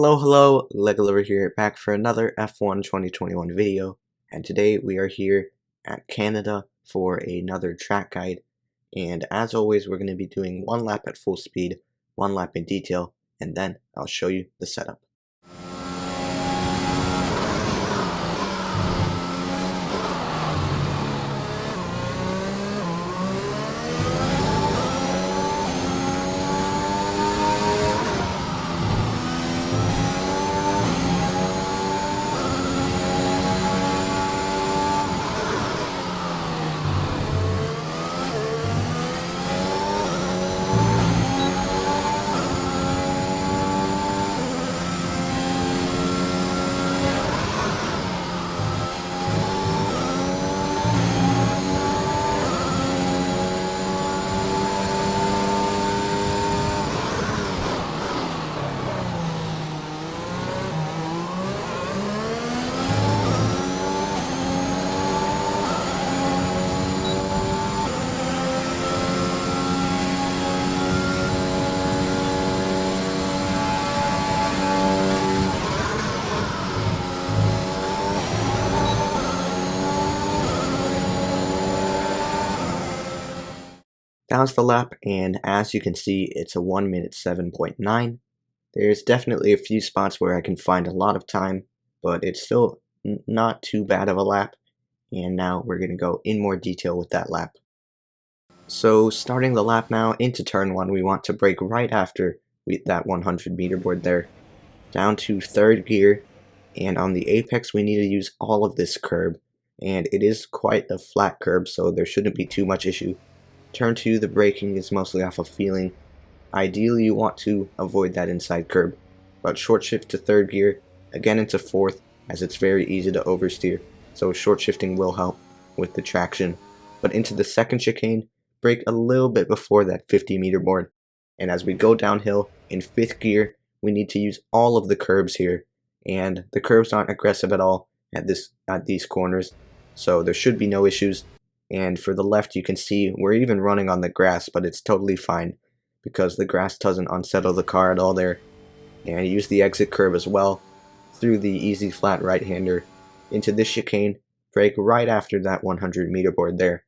Hello, Legal over here, back for another F1 2021 video, and today we are here at Canada for another track guide, and as always we're going to be doing one lap at full speed, one lap in detail, and then I'll show you the setup. That was the lap, and as you can see, it's a 1 minute 7.9. There's definitely a few spots where I can find a lot of time, but it's still not too bad of a lap, and now we're going to go in more detail with that lap. So starting the lap now, into turn 1, we want to brake right after that 100 meter board there, down to third gear, and on the apex we need to use all of this curb, and it is quite a flat curb, so there shouldn't be too much issue. Turn 2, the braking is mostly off of feeling. Ideally you want to avoid that inside curb, but short shift to third gear, again into fourth, as it's very easy to oversteer, so short shifting will help with the traction. But into the second chicane, brake a little bit before that 50 meter board, and as we go downhill in fifth gear, we need to use all of the curbs here, and the curbs aren't aggressive at all at these corners, so there should be no issues. And for the left, you can see we're even running on the grass, but it's totally fine because the grass doesn't unsettle the car at all there. And use the exit curb as well through the easy flat right-hander into this chicane, brake right after that 100 meter board there.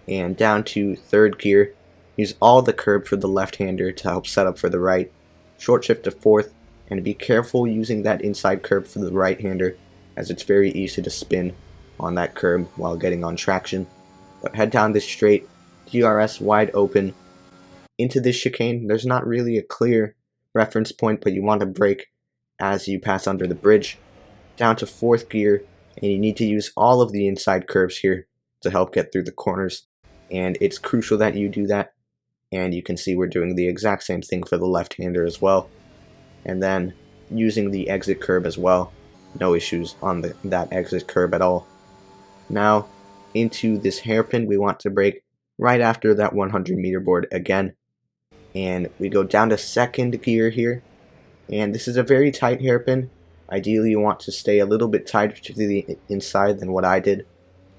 And down to third gear, use all the curb for the left-hander to help set up for the right. Short shift to fourth, and be careful using that inside curb for the right-hander, as it's very easy to spin on that curb while getting on traction. But head down this straight, DRS wide open. Into this chicane, there's not really a clear reference point, but you want to brake as you pass under the bridge. Down to fourth gear, and you need to use all of the inside curbs here to help get through the corners. And it's crucial that you do that. And you can see we're doing the exact same thing for the left-hander as well. And then using the exit curb as well. No issues on that exit curb at all. Now, into this hairpin, we want to brake right after that 100 meter board again. And we go down to second gear here. And this is a very tight hairpin. Ideally, you want to stay a little bit tighter to the inside than what I did.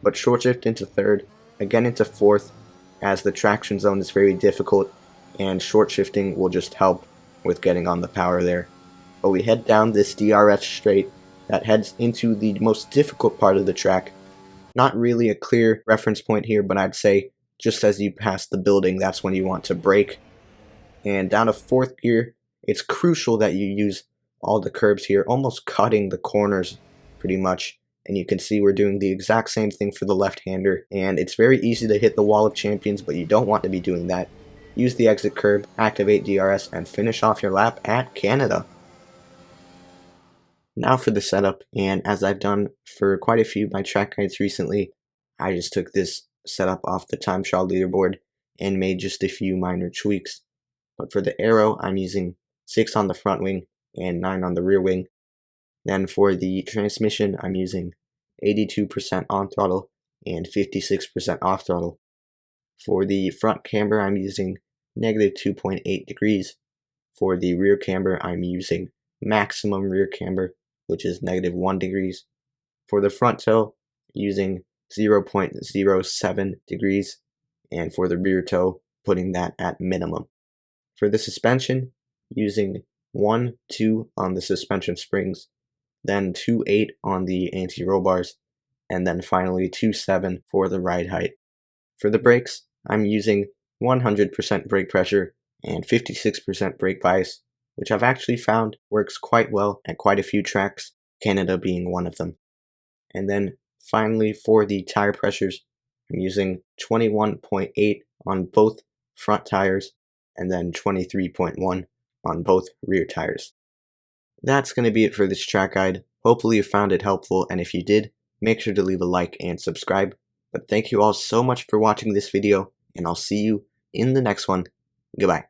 But short shift into third, again into fourth, as the traction zone is very difficult. And short shifting will just help with getting on the power there. But we head down this DRS straight that heads into the most difficult part of the track. Not really a clear reference point here, but I'd say just as you pass the building, that's when you want to brake. And down to fourth gear, it's crucial that you use all the curbs here, almost cutting the corners pretty much. And you can see we're doing the exact same thing for the left-hander. And it's very easy to hit the wall of champions, but you don't want to be doing that. Use the exit curb, activate DRS, and finish off your lap at Canada. Now for the setup, and as I've done for quite a few of my track guides recently, I just took this setup off the time trial leaderboard and made just a few minor tweaks. But for the aero, I'm using 6 on the front wing and 9 on the rear wing. Then for the transmission, I'm using 82% on throttle and 56% off throttle. For the front camber, I'm using negative 2.8 degrees. For the rear camber, I'm using maximum rear camber, which is negative 1 degrees. For the front toe, using 0.07 degrees, and for the rear toe, putting that at minimum. For the suspension, using 1, 2 on the suspension springs, then 2, 8 on the anti-roll bars, and then finally 2, 7 for the ride height. For the brakes, I'm using 100% brake pressure and 56% brake bias, which I've actually found works quite well at quite a few tracks, Canada being one of them. And then finally for the tire pressures, I'm using 21.8 on both front tires and then 23.1 on both rear tires. That's going to be it for this track guide. Hopefully you found it helpful, and if you did, make sure to leave a like and subscribe. But thank you all so much for watching this video, and I'll see you in the next one. Goodbye.